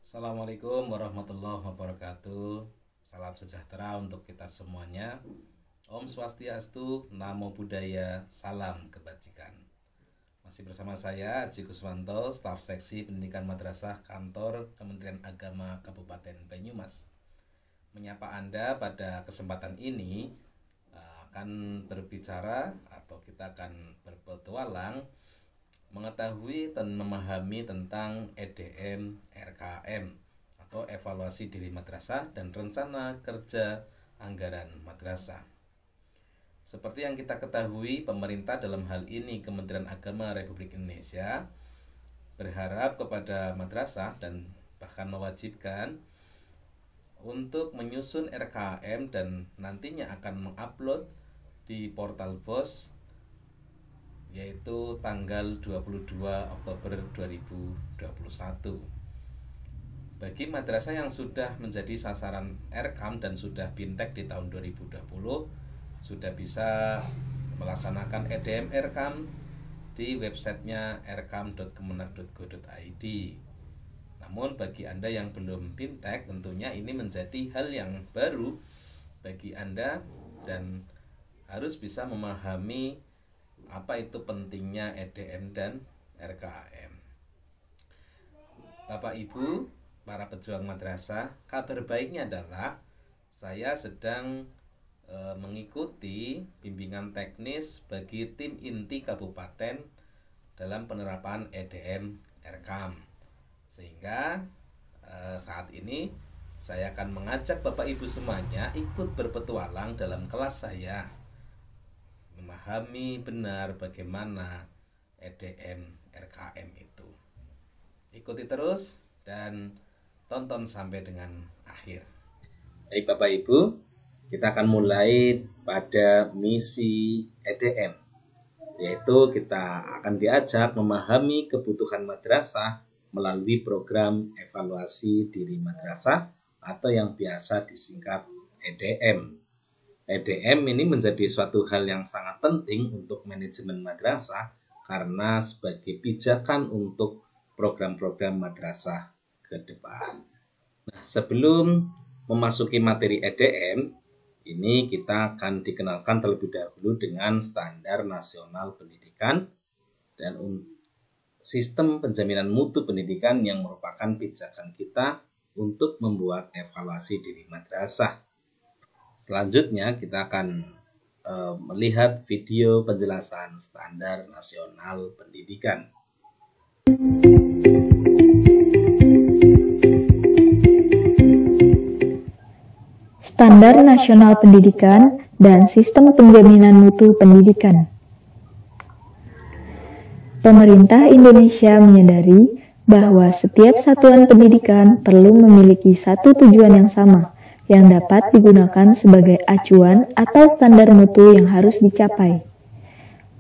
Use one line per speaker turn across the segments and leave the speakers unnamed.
Assalamualaikum warahmatullahi wabarakatuh. Salam sejahtera untuk kita semuanya. Om Swastiastu, Namo Buddhaya, salam kebajikan. Masih bersama saya Haji Kuswanto, staf seksi pendidikan madrasah kantor Kementerian Agama Kabupaten Banyumas. Menyapa Anda pada kesempatan ini akan berbicara atau kita akan berpetualang mengetahui dan memahami tentang EDM RKM atau evaluasi diri madrasah dan rencana kerja anggaran madrasah. Seperti yang kita ketahui, pemerintah dalam hal ini Kementerian Agama Republik Indonesia berharap kepada madrasah dan bahkan mewajibkan untuk menyusun RKM dan nantinya akan mengupload di portal BOS yaitu tanggal 22 Oktober 2021. Bagi madrasah yang sudah menjadi sasaran RKM dan sudah bintek di tahun 2020, sudah bisa melaksanakan EDM RKM di websitenya rkam.kemenak.go.id. Namun bagi Anda yang belum bintek, tentunya ini menjadi hal yang baru bagi Anda dan harus bisa memahami apa itu pentingnya EDM dan RKM. Bapak Ibu, para pejuang madrasah, kabar baiknya adalah saya sedang mengikuti bimbingan teknis bagi tim inti kabupaten dalam penerapan EDM RKM. Sehingga saat ini saya akan mengajak Bapak Ibu semuanya ikut berpetualang dalam kelas saya, memahami benar bagaimana EDM RKM itu. Ikuti terus dan tonton sampai dengan akhir. Baik Bapak Ibu, kita akan mulai pada misi EDM, yaitu kita akan diajak memahami kebutuhan madrasah melalui program evaluasi diri madrasah atau yang biasa disingkat EDM. EDM ini menjadi suatu hal yang sangat penting untuk manajemen madrasah karena sebagai pijakan untuk program-program madrasah ke depan. Nah, sebelum memasuki materi EDM, ini kita akan dikenalkan terlebih dahulu dengan Standar Nasional Pendidikan dan sistem penjaminan mutu pendidikan yang merupakan pijakan kita untuk membuat evaluasi diri madrasah. Selanjutnya kita akan melihat video penjelasan Standar Nasional Pendidikan.
Standar Nasional Pendidikan dan Sistem Penjaminan Mutu Pendidikan. Pemerintah Indonesia menyadari bahwa setiap satuan pendidikan perlu memiliki satu tujuan yang sama, yang dapat digunakan sebagai acuan atau standar mutu yang harus dicapai.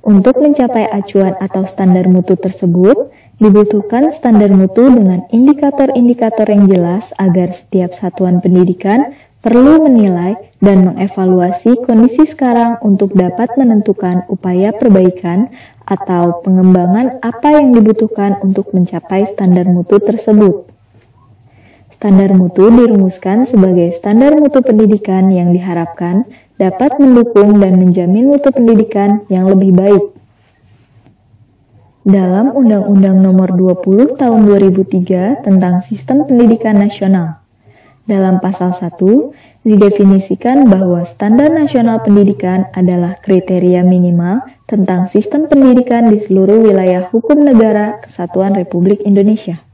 Untuk mencapai acuan atau standar mutu tersebut, dibutuhkan standar mutu dengan indikator-indikator yang jelas agar setiap satuan pendidikan perlu menilai dan mengevaluasi kondisi sekarang untuk dapat menentukan upaya perbaikan atau pengembangan apa yang dibutuhkan untuk mencapai standar mutu tersebut. Standar mutu dirumuskan sebagai standar mutu pendidikan yang diharapkan dapat mendukung dan menjamin mutu pendidikan yang lebih baik. Dalam Undang-Undang Nomor 20 Tahun 2003 tentang Sistem Pendidikan Nasional, dalam pasal 1 didefinisikan bahwa standar nasional pendidikan adalah kriteria minimal tentang sistem pendidikan di seluruh wilayah hukum negara Kesatuan Republik Indonesia.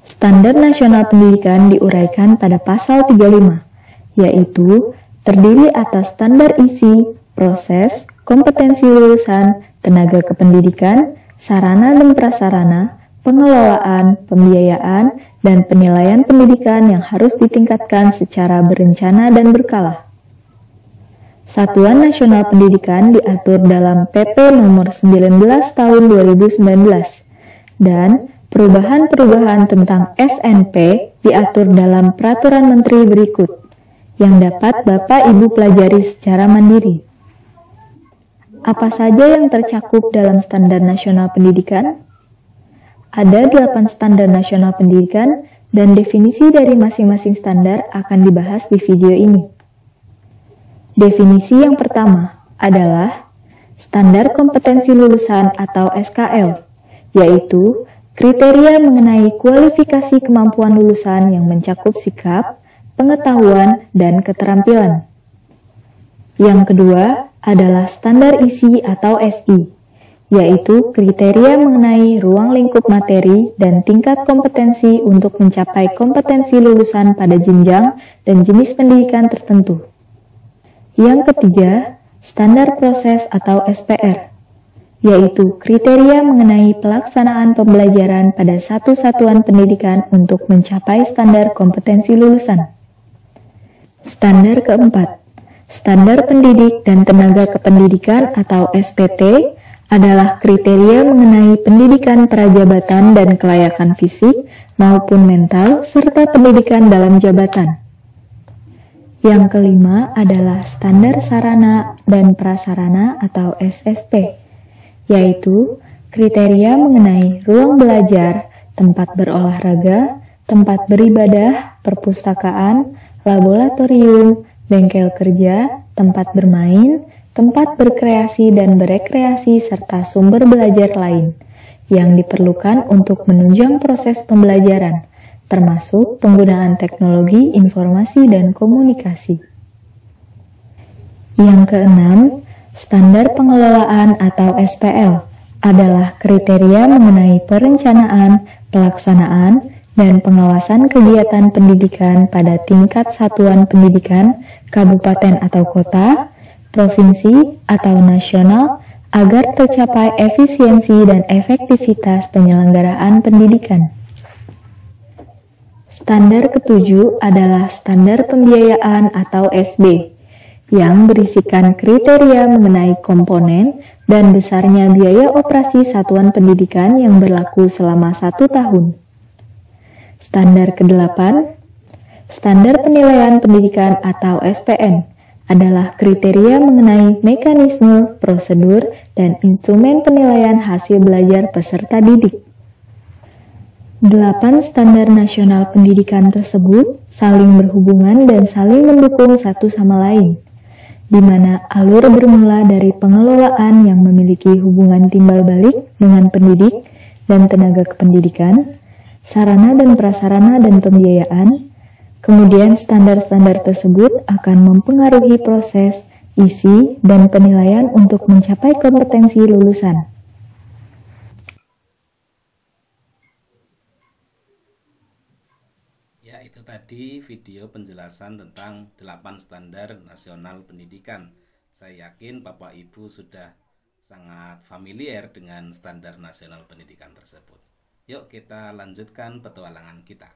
Standar nasional pendidikan diuraikan pada pasal 35, yaitu terdiri atas standar isi, proses, kompetensi lulusan, tenaga kependidikan, sarana dan prasarana, pengelolaan, pembiayaan, dan penilaian pendidikan yang harus ditingkatkan secara berencana dan berkala. Satuan Nasional Pendidikan diatur dalam PP Nomor 19 Tahun 2019 dan perubahan-perubahan tentang SNP diatur dalam Peraturan Menteri berikut yang dapat Bapak Ibu pelajari secara mandiri. Apa saja yang tercakup dalam Standar Nasional Pendidikan? Ada 8 standar nasional pendidikan dan definisi dari masing-masing standar akan dibahas di video ini. Definisi yang pertama adalah standar kompetensi lulusan atau SKL, yaitu kriteria mengenai kualifikasi kemampuan lulusan yang mencakup sikap, pengetahuan, dan keterampilan. Yang kedua adalah standar isi atau SI, yaitu kriteria mengenai ruang lingkup materi dan tingkat kompetensi untuk mencapai kompetensi lulusan pada jenjang dan jenis pendidikan tertentu. Yang ketiga, standar proses atau SPR, yaitu kriteria mengenai pelaksanaan pembelajaran pada satu satuan pendidikan untuk mencapai standar kompetensi lulusan. Standar keempat, standar pendidik dan tenaga kependidikan atau SPT adalah kriteria mengenai pendidikan prajabatan dan kelayakan fisik maupun mental serta pendidikan dalam jabatan. Yang kelima adalah standar sarana dan prasarana atau SSP, yaitu kriteria mengenai ruang belajar, tempat berolahraga, tempat beribadah, perpustakaan, laboratorium, bengkel kerja, tempat bermain, tempat berkreasi dan berekreasi, serta sumber belajar lain yang diperlukan untuk menunjang proses pembelajaran, termasuk penggunaan teknologi informasi dan komunikasi. Yang keenam, standar pengelolaan atau SPL adalah kriteria mengenai perencanaan, pelaksanaan, dan pengawasan kegiatan pendidikan pada tingkat satuan pendidikan, kabupaten atau kota, provinsi, atau nasional agar tercapai efisiensi dan efektivitas penyelenggaraan pendidikan. Standar ketujuh adalah standar pembiayaan atau SB, yang berisikan kriteria mengenai komponen dan besarnya biaya operasi satuan pendidikan yang berlaku selama 1 tahun. Standar ke-8, standar penilaian pendidikan atau SPN, adalah kriteria mengenai mekanisme, prosedur, dan instrumen penilaian hasil belajar peserta didik. 8 standar nasional pendidikan tersebut saling berhubungan dan saling mendukung satu sama lain, di mana alur bermula dari pengelolaan yang memiliki hubungan timbal balik dengan pendidik dan tenaga kependidikan, sarana dan prasarana dan pembiayaan. Kemudian standar-standar tersebut akan mempengaruhi proses, isi, dan penilaian untuk mencapai kompetensi lulusan.
Ya, itu tadi video penjelasan tentang 8 standar nasional pendidikan. Saya yakin Bapak Ibu sudah sangat familiar dengan standar nasional pendidikan tersebut. Yuk kita lanjutkan petualangan kita.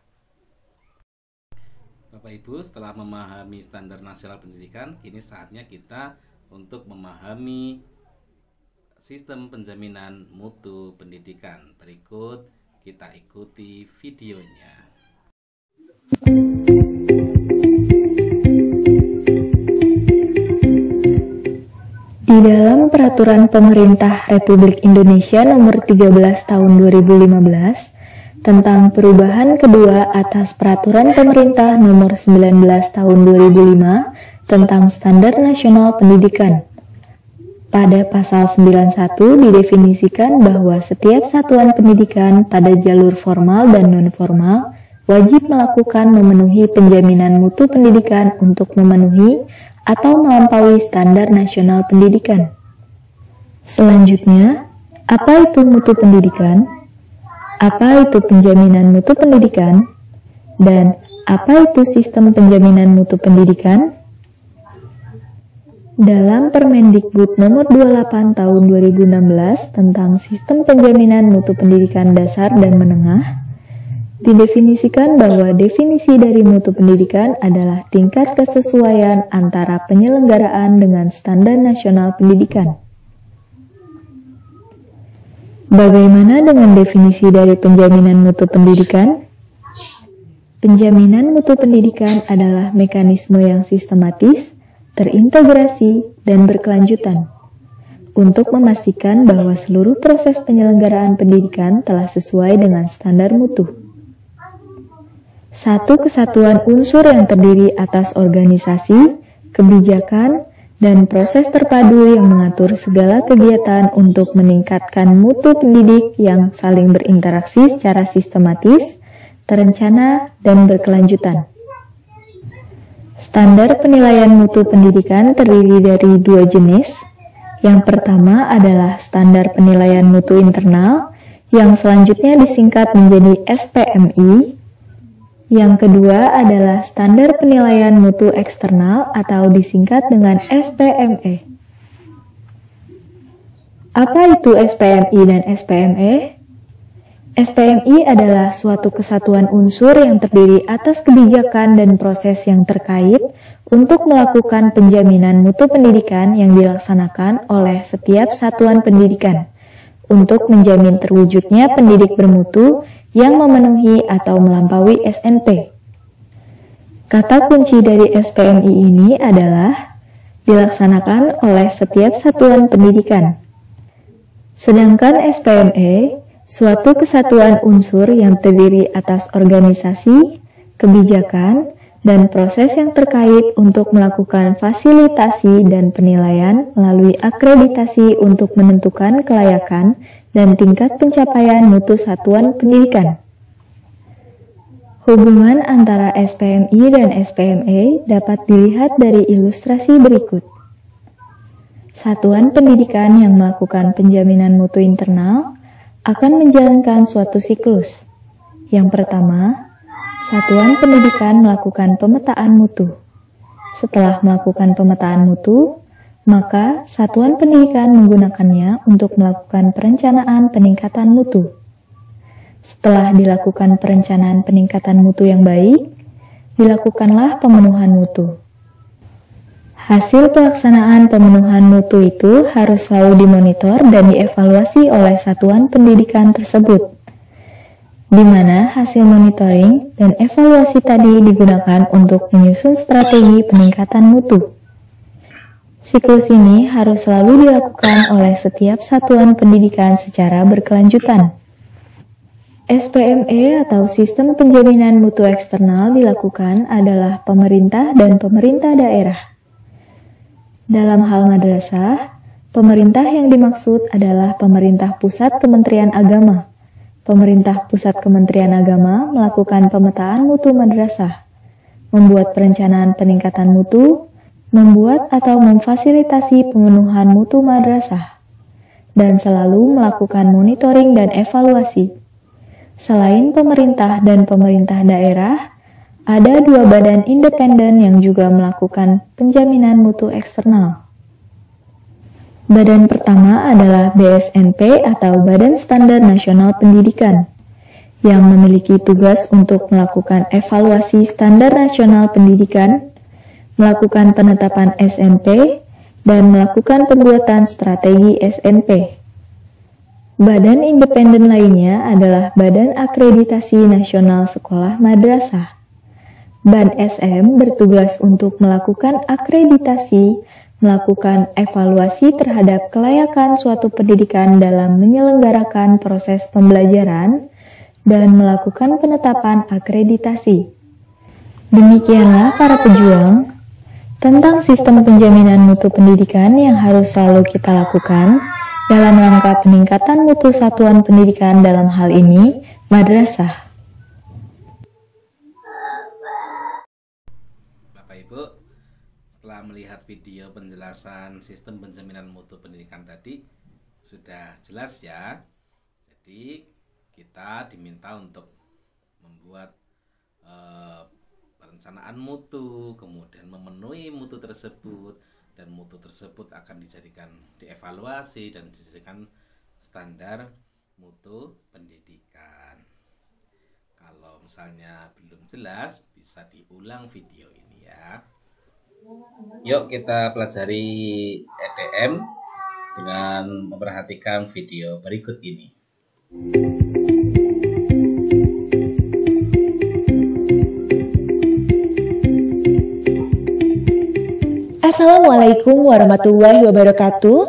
Bapak Ibu, setelah memahami standar nasional pendidikan, kini saatnya kita untuk memahami sistem penjaminan mutu pendidikan. Berikut kita ikuti videonya.
Di dalam Peraturan Pemerintah Republik Indonesia Nomor 13 Tahun 2015 tentang perubahan kedua atas Peraturan Pemerintah Nomor 19 Tahun 2005 tentang Standar Nasional Pendidikan. Pada pasal 91 didefinisikan bahwa setiap satuan pendidikan pada jalur formal dan non-formal wajib melakukan memenuhi penjaminan mutu pendidikan untuk memenuhi atau melampaui standar nasional pendidikan. Selanjutnya, apa itu mutu pendidikan? Apa itu penjaminan mutu pendidikan? Dan apa itu sistem penjaminan mutu pendidikan? Dalam Permendikbud Nomor 28 Tahun 2016 tentang Sistem Penjaminan Mutu Pendidikan Dasar dan Menengah, didefinisikan bahwa definisi dari mutu pendidikan adalah tingkat kesesuaian antara penyelenggaraan dengan standar nasional pendidikan. Bagaimana dengan definisi dari penjaminan mutu pendidikan? Penjaminan mutu pendidikan adalah mekanisme yang sistematis, terintegrasi, dan berkelanjutan untuk memastikan bahwa seluruh proses penyelenggaraan pendidikan telah sesuai dengan standar mutu. Satu kesatuan unsur yang terdiri atas organisasi, kebijakan, dan proses terpadu yang mengatur segala kegiatan untuk meningkatkan mutu pendidik yang saling berinteraksi secara sistematis, terencana, dan berkelanjutan. Standar penilaian mutu pendidikan terdiri dari dua jenis. Yang pertama adalah standar penilaian mutu internal, yang selanjutnya disingkat menjadi SPMI. Yang kedua adalah standar penilaian mutu eksternal atau disingkat dengan SPME. Apa itu SPMI dan SPME? SPMI adalah suatu kesatuan unsur yang terdiri atas kebijakan dan proses yang terkait untuk melakukan penjaminan mutu pendidikan yang dilaksanakan oleh setiap satuan pendidikan untuk menjamin terwujudnya pendidik bermutu yang memenuhi atau melampaui SNP. Kata kunci dari SPMI ini adalah dilaksanakan oleh setiap satuan pendidikan. Sedangkan SPME suatu kesatuan unsur yang terdiri atas organisasi, kebijakan, dan proses yang terkait untuk melakukan fasilitasi dan penilaian melalui akreditasi untuk menentukan kelayakan dan tingkat pencapaian mutu satuan pendidikan. Hubungan antara SPMI dan SPME dapat dilihat dari ilustrasi berikut. Satuan pendidikan yang melakukan penjaminan mutu internal akan menjalankan suatu siklus. Yang pertama, satuan pendidikan melakukan pemetaan mutu. Setelah melakukan pemetaan mutu, maka satuan pendidikan menggunakannya untuk melakukan perencanaan peningkatan mutu. Setelah dilakukan perencanaan peningkatan mutu yang baik, dilakukanlah pemenuhan mutu. Hasil pelaksanaan pemenuhan mutu itu harus selalu dimonitor dan dievaluasi oleh satuan pendidikan tersebut, di mana hasil monitoring dan evaluasi tadi digunakan untuk menyusun strategi peningkatan mutu. Siklus ini harus selalu dilakukan oleh setiap satuan pendidikan secara berkelanjutan. SPME atau Sistem Penjaminan Mutu Eksternal dilakukan adalah pemerintah dan pemerintah daerah. Dalam hal madrasah, pemerintah yang dimaksud adalah pemerintah pusat Kementerian Agama. Pemerintah pusat Kementerian Agama melakukan pemetaan mutu madrasah, membuat perencanaan peningkatan mutu, membuat atau memfasilitasi pemenuhan mutu madrasah, dan selalu melakukan monitoring dan evaluasi. Selain pemerintah dan pemerintah daerah, ada dua badan independen yang juga melakukan penjaminan mutu eksternal. Badan pertama adalah BSNP atau Badan Standar Nasional Pendidikan, yang memiliki tugas untuk melakukan evaluasi standar nasional pendidikan, melakukan penetapan SNP, dan melakukan pembuatan strategi SNP. Badan independen lainnya adalah Badan Akreditasi Nasional Sekolah Madrasah. BAN SM bertugas untuk melakukan akreditasi, melakukan evaluasi terhadap kelayakan suatu pendidikan dalam menyelenggarakan proses pembelajaran, dan melakukan penetapan akreditasi. Demikianlah para pejuang, tentang sistem penjaminan mutu pendidikan yang harus selalu kita lakukan dalam rangka peningkatan mutu satuan pendidikan dalam hal ini, madrasah.
Setelah melihat video penjelasan sistem penjaminan mutu pendidikan tadi, sudah jelas ya. Jadi kita diminta untuk membuat perencanaan mutu, kemudian memenuhi mutu tersebut, dan mutu tersebut akan dievaluasi dan dijadikan standar mutu pendidikan. Kalau misalnya belum jelas, bisa diulang video ini ya. Yuk kita pelajari EDM dengan memperhatikan video berikut ini.
Assalamualaikum warahmatullahi wabarakatuh.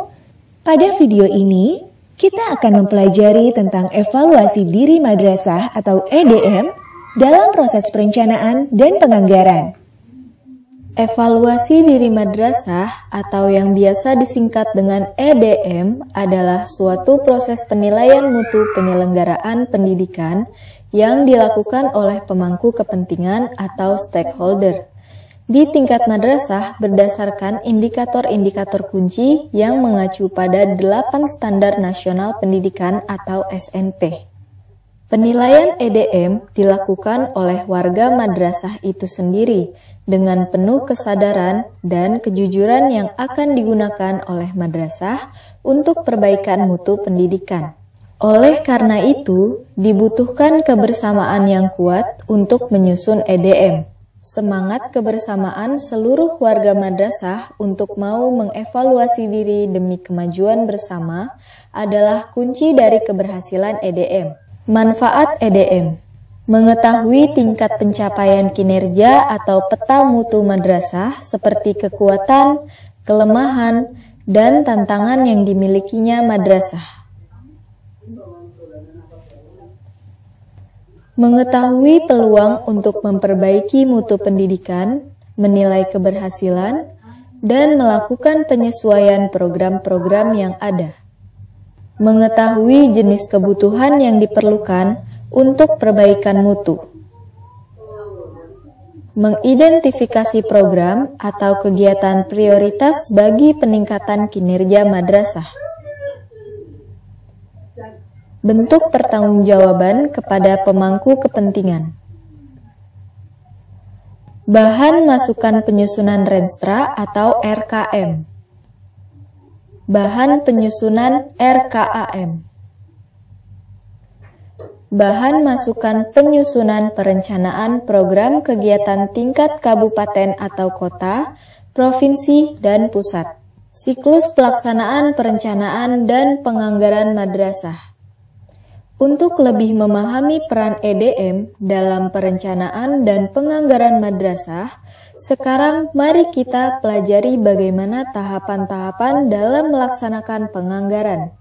Pada video ini, kita akan mempelajari tentang evaluasi diri madrasah atau EDM dalam proses perencanaan dan penganggaran.
Evaluasi diri madrasah atau yang biasa disingkat dengan EDM adalah suatu proses penilaian mutu penyelenggaraan pendidikan yang dilakukan oleh pemangku kepentingan atau stakeholder di tingkat madrasah berdasarkan indikator-indikator kunci yang mengacu pada 8 Standar Nasional Pendidikan atau SNP. Penilaian EDM dilakukan oleh warga madrasah itu sendiri dengan penuh kesadaran dan kejujuran yang akan digunakan oleh madrasah untuk perbaikan mutu pendidikan. Oleh karena itu, dibutuhkan kebersamaan yang kuat untuk menyusun EDM. Semangat kebersamaan seluruh warga madrasah untuk mau mengevaluasi diri demi kemajuan bersama adalah kunci dari keberhasilan EDM. Manfaat EDM: mengetahui tingkat pencapaian kinerja atau peta mutu madrasah seperti kekuatan, kelemahan, dan tantangan yang dimilikinya madrasah. Mengetahui peluang untuk memperbaiki mutu pendidikan, menilai keberhasilan, dan melakukan penyesuaian program-program yang ada. Mengetahui jenis kebutuhan yang diperlukan untuk perbaikan mutu. Mengidentifikasi program atau kegiatan prioritas bagi peningkatan kinerja madrasah. Bentuk pertanggungjawaban kepada pemangku kepentingan. Bahan masukan penyusunan Renstra atau RKM. Bahan penyusunan RKAM. Bahan masukan penyusunan perencanaan program kegiatan tingkat kabupaten atau kota, provinsi, dan pusat. Siklus pelaksanaan perencanaan dan penganggaran madrasah. Untuk lebih memahami peran EDM dalam perencanaan dan penganggaran madrasah, sekarang mari kita pelajari bagaimana tahapan-tahapan dalam melaksanakan penganggaran.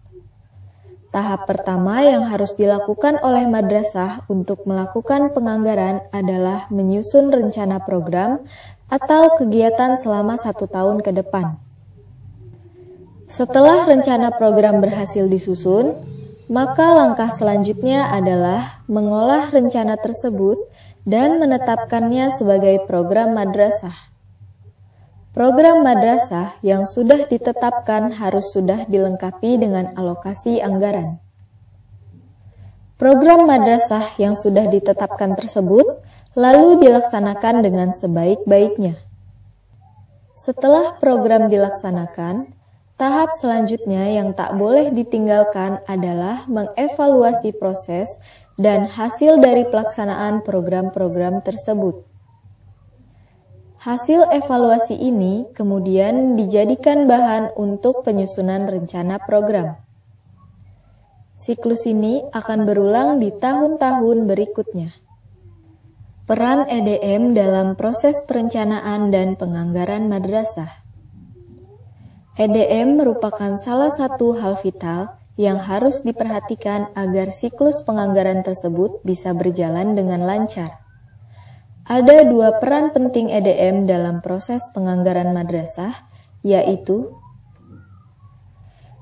Tahap pertama yang harus dilakukan oleh madrasah untuk melakukan penganggaran adalah menyusun rencana program atau kegiatan selama 1 tahun ke depan. Setelah rencana program berhasil disusun, maka langkah selanjutnya adalah mengolah rencana tersebut dan menetapkannya sebagai program madrasah. Program madrasah yang sudah ditetapkan harus sudah dilengkapi dengan alokasi anggaran. Program madrasah yang sudah ditetapkan tersebut lalu dilaksanakan dengan sebaik-baiknya. Setelah program dilaksanakan, tahap selanjutnya yang tak boleh ditinggalkan adalah mengevaluasi proses dan hasil dari pelaksanaan program-program tersebut. Hasil evaluasi ini kemudian dijadikan bahan untuk penyusunan rencana program. Siklus ini akan berulang di tahun-tahun berikutnya. Peran EDM dalam proses perencanaan dan penganggaran madrasah. EDM merupakan salah satu hal vital yang harus diperhatikan agar siklus penganggaran tersebut bisa berjalan dengan lancar. Ada 2 peran penting EDM dalam proses penganggaran madrasah, yaitu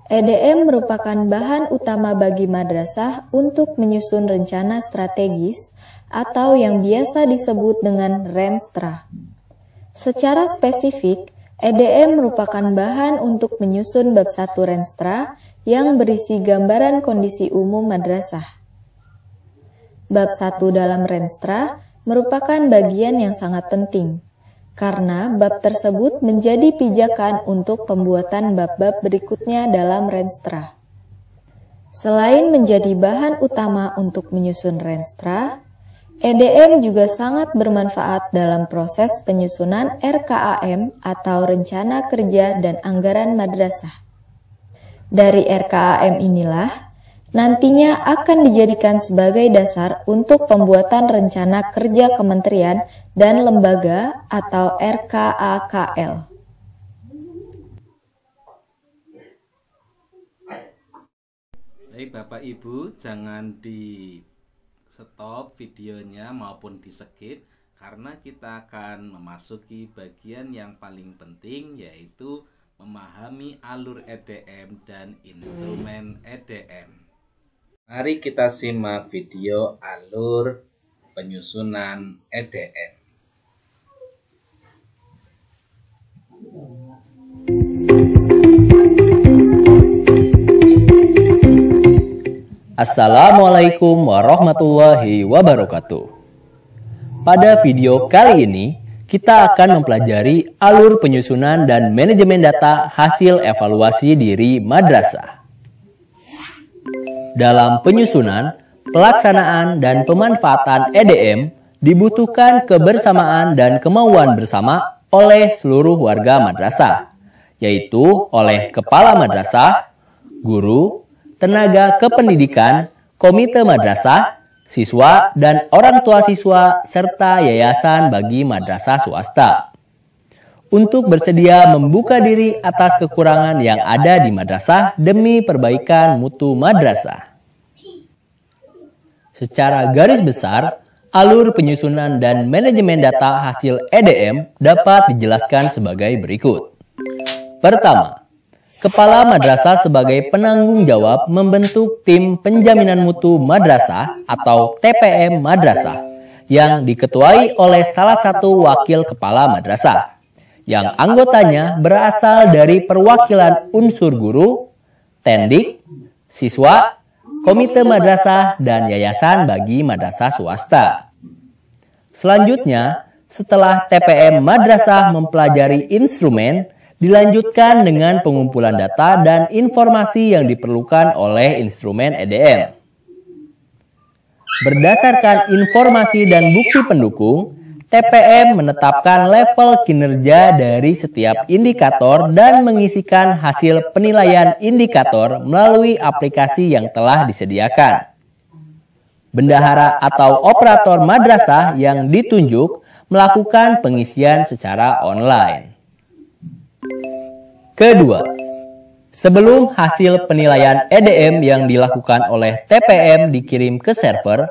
EDM merupakan bahan utama bagi madrasah untuk menyusun rencana strategis atau yang biasa disebut dengan Renstra. Secara spesifik, EDM merupakan bahan untuk menyusun bab 1 Renstra yang berisi gambaran kondisi umum madrasah. Bab 1 dalam Renstra merupakan bagian yang sangat penting, karena bab tersebut menjadi pijakan untuk pembuatan bab-bab berikutnya dalam Renstra. Selain menjadi bahan utama untuk menyusun Renstra, EDM juga sangat bermanfaat dalam proses penyusunan RKAM atau Rencana Kerja dan Anggaran Madrasah. Dari RKAM inilah, nantinya akan dijadikan sebagai dasar untuk pembuatan Rencana Kerja Kementerian dan Lembaga atau RKAKL.
Baik Bapak Ibu, jangan di stop videonya maupun di skip, karena kita akan memasuki bagian yang paling penting, yaitu memahami alur EDM dan instrumen EDM. Mari kita simak video alur penyusunan EDM.
Assalamualaikum warahmatullahi wabarakatuh. Pada video kali ini, kita akan mempelajari alur penyusunan dan manajemen data hasil evaluasi diri madrasah. Dalam penyusunan, pelaksanaan, dan pemanfaatan EDM dibutuhkan kebersamaan dan kemauan bersama oleh seluruh warga madrasah, yaitu oleh kepala madrasah, guru, tenaga kependidikan, komite madrasah, siswa, dan orang tua siswa, serta yayasan bagi madrasah swasta. Untuk bersedia membuka diri atas kekurangan yang ada di madrasah demi perbaikan mutu madrasah. Secara garis besar, alur penyusunan dan manajemen data hasil EDM dapat dijelaskan sebagai berikut. Pertama, kepala madrasah sebagai penanggung jawab membentuk tim penjaminan mutu madrasah atau TPM madrasah yang diketuai oleh salah satu wakil kepala madrasah yang anggotanya berasal dari perwakilan unsur guru, tendik, siswa, komite madrasah, dan yayasan bagi madrasah swasta. Selanjutnya, setelah TPM madrasah mempelajari instrumen, dilanjutkan dengan pengumpulan data dan informasi yang diperlukan oleh instrumen EDM. Berdasarkan informasi dan bukti pendukung, TPM menetapkan level kinerja dari setiap indikator dan mengisikan hasil penilaian indikator melalui aplikasi yang telah disediakan. Bendahara atau operator madrasah yang ditunjuk melakukan pengisian secara online. Kedua, sebelum hasil penilaian EDM yang dilakukan oleh TPM dikirim ke server,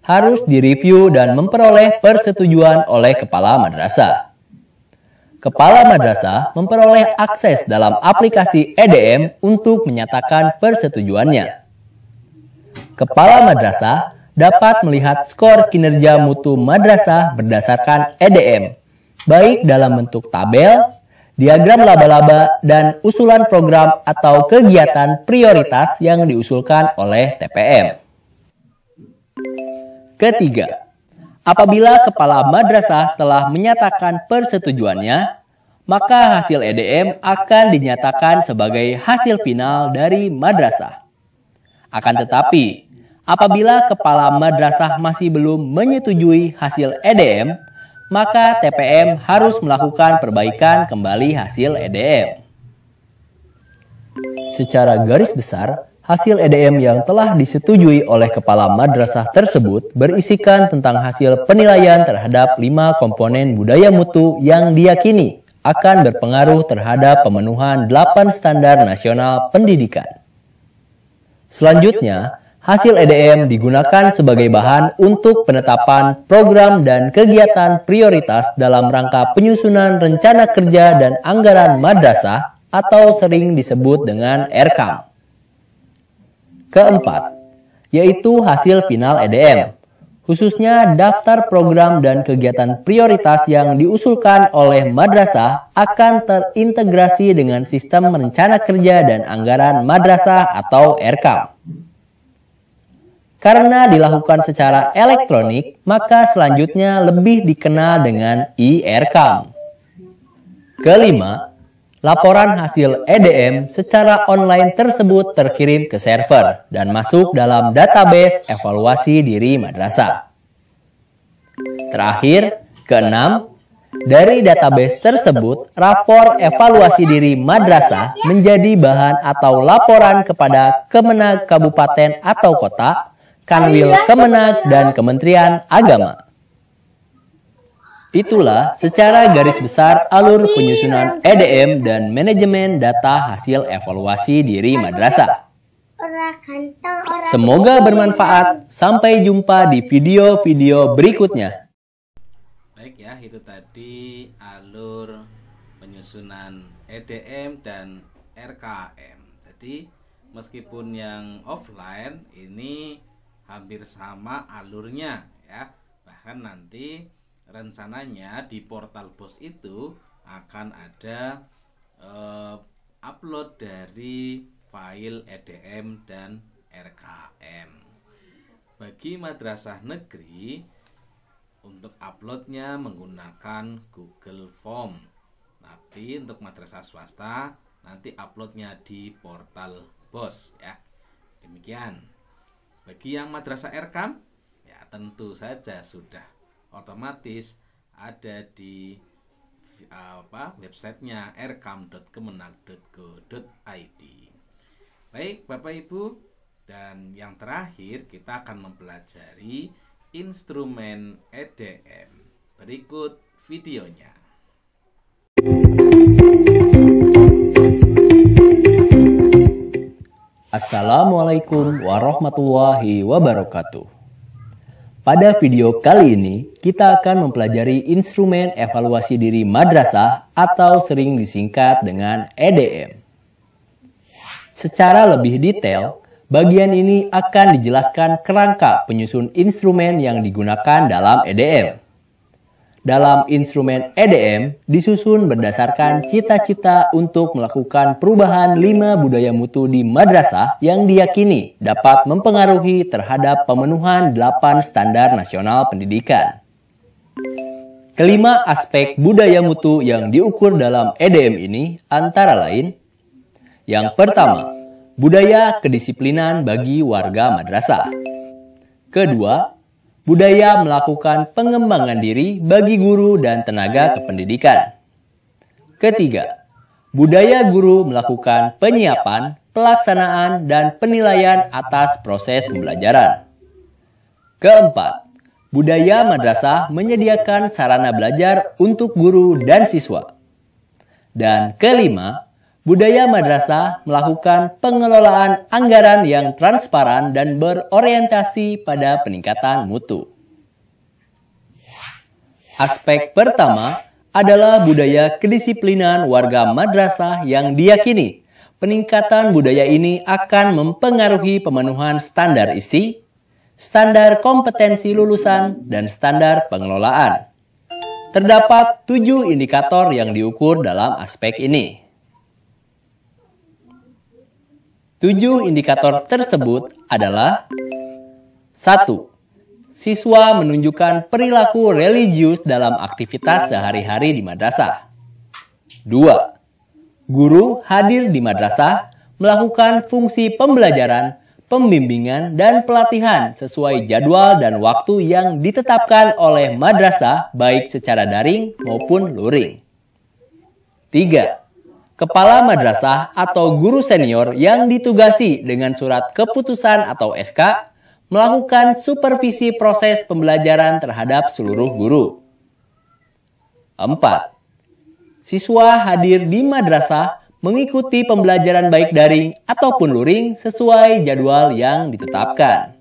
harus direview dan memperoleh persetujuan oleh kepala madrasah. Kepala madrasah memperoleh akses dalam aplikasi EDM untuk menyatakan persetujuannya. Kepala madrasah dapat melihat skor kinerja mutu madrasah berdasarkan EDM, baik dalam bentuk tabel, diagram laba-laba, dan usulan program atau kegiatan prioritas yang diusulkan oleh TPM. Ketiga, apabila kepala madrasah telah menyatakan persetujuannya, maka hasil EDM akan dinyatakan sebagai hasil final dari madrasah. Akan tetapi, apabila kepala madrasah masih belum menyetujui hasil EDM, maka TPM harus melakukan perbaikan kembali hasil EDM. Secara garis besar, hasil EDM yang telah disetujui oleh kepala madrasah tersebut berisikan tentang hasil penilaian terhadap 5 komponen budaya mutu yang diyakini akan berpengaruh terhadap pemenuhan 8 standar nasional pendidikan. Selanjutnya, hasil EDM digunakan sebagai bahan untuk penetapan program dan kegiatan prioritas dalam rangka penyusunan rencana kerja dan anggaran madrasah atau sering disebut dengan RKAM. Keempat, yaitu hasil final EDM, khususnya daftar program dan kegiatan prioritas yang diusulkan oleh madrasah akan terintegrasi dengan sistem rencana kerja dan anggaran madrasah atau RKAM. Karena dilakukan secara elektronik, maka selanjutnya lebih dikenal dengan e-RKAM. Kelima, laporan hasil EDM secara online tersebut terkirim ke server dan masuk dalam database evaluasi diri madrasah. Terakhir, keenam, dari database tersebut, rapor evaluasi diri madrasah menjadi bahan atau laporan kepada Kemenag Kabupaten atau Kota, Kanwil Kemenag, dan Kementerian Agama. Itulah secara garis besar alur penyusunan EDM dan manajemen data hasil evaluasi diri madrasah. Semoga bermanfaat. Sampai jumpa di video-video berikutnya.
Baik ya, itu tadi alur penyusunan EDM dan RKM. Jadi meskipun yang offline ini hampir sama alurnya ya. Bahkan nanti rencananya di portal BOS itu akan ada upload dari file EDM dan RKM. Bagi madrasah negeri, untuk uploadnya menggunakan Google Form. Tapi untuk madrasah swasta nanti uploadnya di portal BOS ya. Demikian. Bagi yang madrasah RKM ya tentu saja sudah otomatis ada di websitenya rkam.kemenag.go.id. Baik Bapak Ibu, dan yang terakhir kita akan mempelajari instrumen EDM. Berikut videonya.
Assalamualaikum warahmatullahi wabarakatuh. Pada video kali ini, kita akan mempelajari instrumen evaluasi diri madrasah atau sering disingkat dengan EDM. Secara lebih detail, bagian ini akan dijelaskan kerangka penyusun instrumen yang digunakan dalam EDM. Dalam instrumen EDM disusun berdasarkan cita-cita untuk melakukan perubahan 5 budaya mutu di madrasah yang diyakini dapat mempengaruhi terhadap pemenuhan 8 standar nasional pendidikan. Kelima aspek budaya mutu yang diukur dalam EDM ini antara lain: yang pertama, budaya kedisiplinan bagi warga madrasah. Kedua, budaya melakukan pengembangan diri bagi guru dan tenaga kependidikan. Ketiga, budaya guru melakukan penyiapan, pelaksanaan, dan penilaian atas proses pembelajaran. Keempat, budaya madrasah menyediakan sarana belajar untuk guru dan siswa. Dan kelima, budaya madrasah melakukan pengelolaan anggaran yang transparan dan berorientasi pada peningkatan mutu. Aspek pertama adalah budaya kedisiplinan warga madrasah yang diyakini peningkatan budaya ini akan mempengaruhi pemenuhan standar isi, standar kompetensi lulusan, dan standar pengelolaan. Terdapat 7 indikator yang diukur dalam aspek ini. 7 indikator tersebut adalah: 1. Siswa menunjukkan perilaku religius dalam aktivitas sehari-hari di madrasah. 2. Guru hadir di madrasah melakukan fungsi pembelajaran, pembimbingan, dan pelatihan sesuai jadwal dan waktu yang ditetapkan oleh madrasah baik secara daring maupun luring. 3. Kepala madrasah atau guru senior yang ditugasi dengan surat keputusan atau SK melakukan supervisi proses pembelajaran terhadap seluruh guru. 4. Siswa hadir di madrasah mengikuti pembelajaran baik daring ataupun luring sesuai jadwal yang ditetapkan.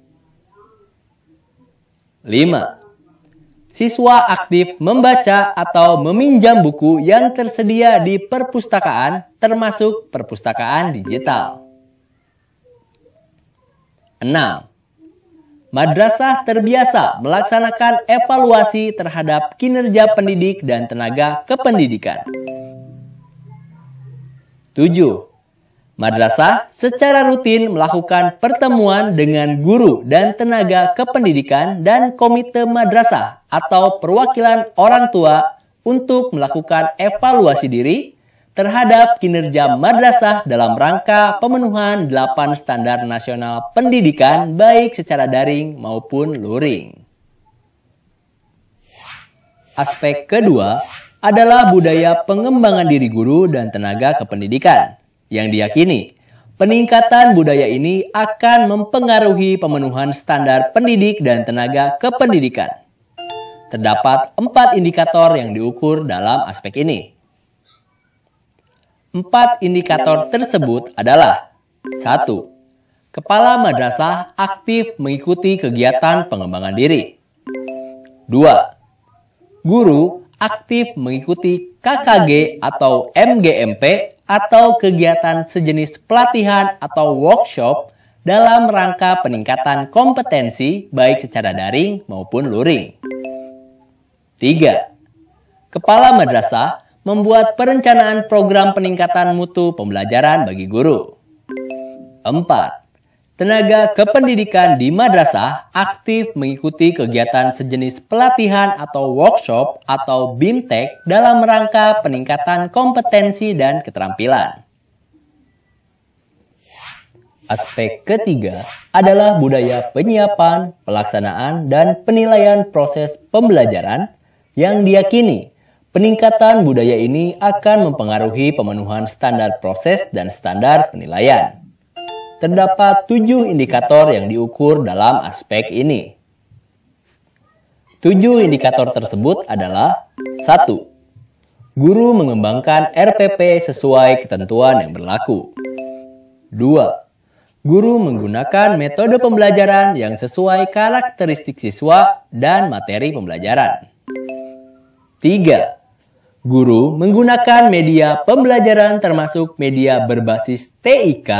5. Siswa aktif membaca atau meminjam buku yang tersedia di perpustakaan, termasuk perpustakaan digital. 6. Madrasah terbiasa melaksanakan evaluasi terhadap kinerja pendidik dan tenaga kependidikan. 7. Madrasah secara rutin melakukan pertemuan dengan guru dan tenaga kependidikan dan komite madrasah atau perwakilan orang tua untuk melakukan evaluasi diri terhadap kinerja madrasah dalam rangka pemenuhan 8 standar nasional pendidikan baik secara daring maupun luring. Aspek kedua adalah budaya pengembangan diri guru dan tenaga kependidikan yang diyakini peningkatan budaya ini akan mempengaruhi pemenuhan standar pendidik dan tenaga kependidikan. Terdapat 4 indikator yang diukur dalam aspek ini. 4 indikator tersebut adalah: 1. Kepala madrasah aktif mengikuti kegiatan pengembangan diri. 2. Guru aktif mengikuti KKG atau MGMP atau kegiatan sejenis pelatihan atau workshop dalam rangka peningkatan kompetensi baik secara daring maupun luring. 3. Kepala madrasah membuat perencanaan program peningkatan mutu pembelajaran bagi guru. 4. Tenaga kependidikan di madrasah aktif mengikuti kegiatan sejenis pelatihan atau workshop atau BIMTEK dalam rangka peningkatan kompetensi dan keterampilan. Aspek ketiga adalah budaya penyiapan, pelaksanaan, dan penilaian proses pembelajaran yang diyakini peningkatan budaya ini akan mempengaruhi pemenuhan standar proses dan standar penilaian. Terdapat 7 indikator yang diukur dalam aspek ini. 7 indikator tersebut adalah 1. Guru mengembangkan RPP sesuai ketentuan yang berlaku. 2. Guru menggunakan metode pembelajaran yang sesuai karakteristik siswa dan materi pembelajaran. 3. Guru menggunakan media pembelajaran termasuk media berbasis TIK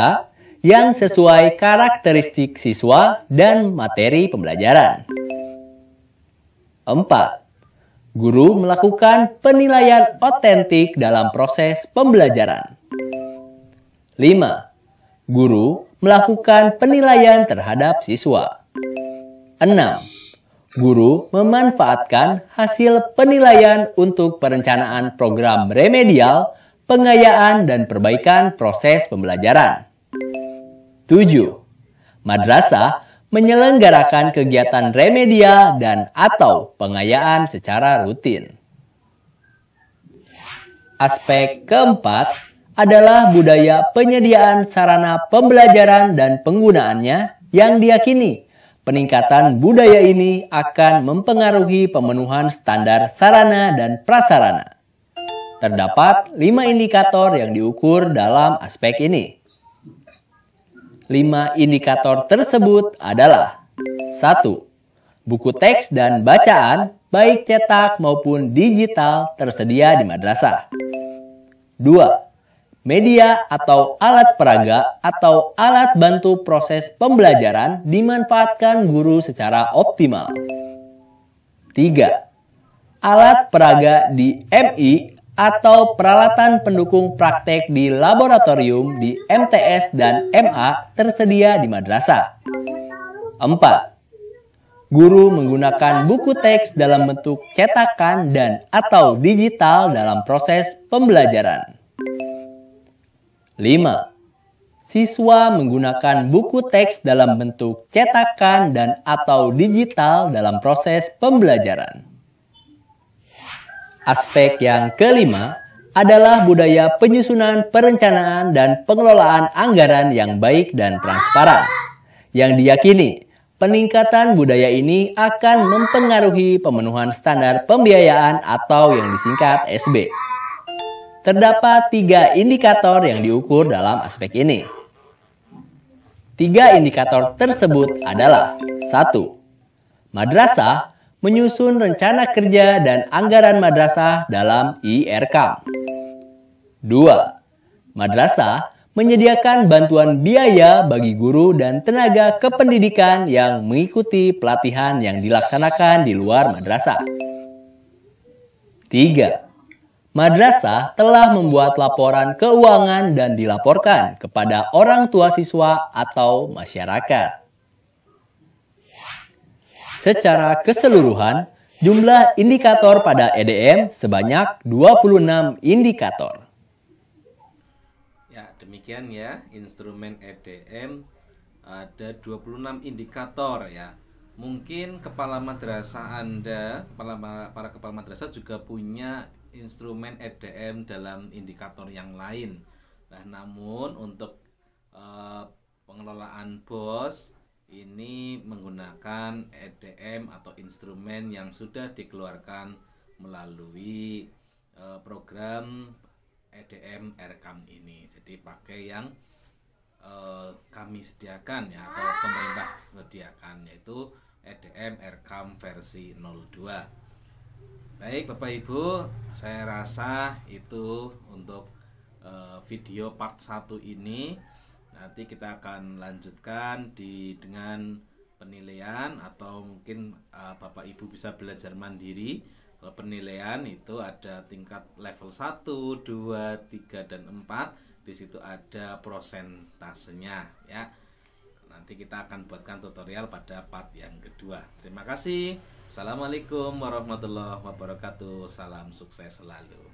yang sesuai karakteristik siswa dan materi pembelajaran. 4. Guru melakukan penilaian otentik dalam proses pembelajaran. 5. Guru melakukan penilaian terhadap siswa. 6. Guru memanfaatkan hasil penilaian untuk perencanaan program remedial, pengayaan, dan perbaikan proses pembelajaran. 7. Madrasah menyelenggarakan kegiatan remedial dan atau pengayaan secara rutin. Aspek keempat adalah budaya penyediaan sarana pembelajaran dan penggunaannya yang diyakini peningkatan budaya ini akan mempengaruhi pemenuhan standar sarana dan prasarana. Terdapat 5 indikator yang diukur dalam aspek ini. 5 indikator tersebut adalah 1. Buku teks dan bacaan baik cetak maupun digital tersedia di madrasah. 2. Media atau alat peraga atau alat bantu proses pembelajaran dimanfaatkan guru secara optimal. 3. Alat peraga di MI atau peralatan pendukung praktek di laboratorium di MTS dan MA tersedia di madrasah. 4. Guru menggunakan buku teks dalam bentuk cetakan dan atau digital dalam proses pembelajaran. 5. Siswa menggunakan buku teks dalam bentuk cetakan dan atau digital dalam proses pembelajaran. Aspek yang kelima adalah budaya penyusunan, perencanaan, dan pengelolaan anggaran yang baik dan transparan. Yang diyakini, peningkatan budaya ini akan mempengaruhi pemenuhan standar pembiayaan atau yang disingkat SB. Terdapat 3 indikator yang diukur dalam aspek ini. 3 indikator tersebut adalah 1. Madrasah menyusun rencana kerja dan anggaran madrasah dalam IRK. 2. Madrasah menyediakan bantuan biaya bagi guru dan tenaga kependidikan yang mengikuti pelatihan yang dilaksanakan di luar madrasah. 3. Madrasah telah membuat laporan keuangan dan dilaporkan kepada orang tua siswa atau masyarakat. Secara keseluruhan, jumlah indikator pada EDM sebanyak 26 indikator.
Ya, demikian ya, instrumen EDM ada 26 indikator ya. Mungkin kepala madrasah Anda, para kepala madrasah juga punya instrumen EDM dalam indikator yang lain. Nah, namun untuk pengelolaan BOS ini menggunakan EDM atau instrumen yang sudah dikeluarkan melalui program EDM RKAM ini. Jadi pakai yang kami sediakan ya, atau pemerintah sediakan, yaitu EDM Erkam versi 02. Baik Bapak Ibu, saya rasa itu untuk video part 1 ini. Nanti kita akan lanjutkan dengan penilaian, atau mungkin Bapak Ibu bisa belajar mandiri. Kalau penilaian itu ada tingkat level 1, 2, 3, dan 4. Di situ ada prosentasenya ya. Nanti kita akan buatkan tutorial pada part yang kedua. Terima kasih. Assalamualaikum warahmatullahi wabarakatuh. Salam sukses selalu.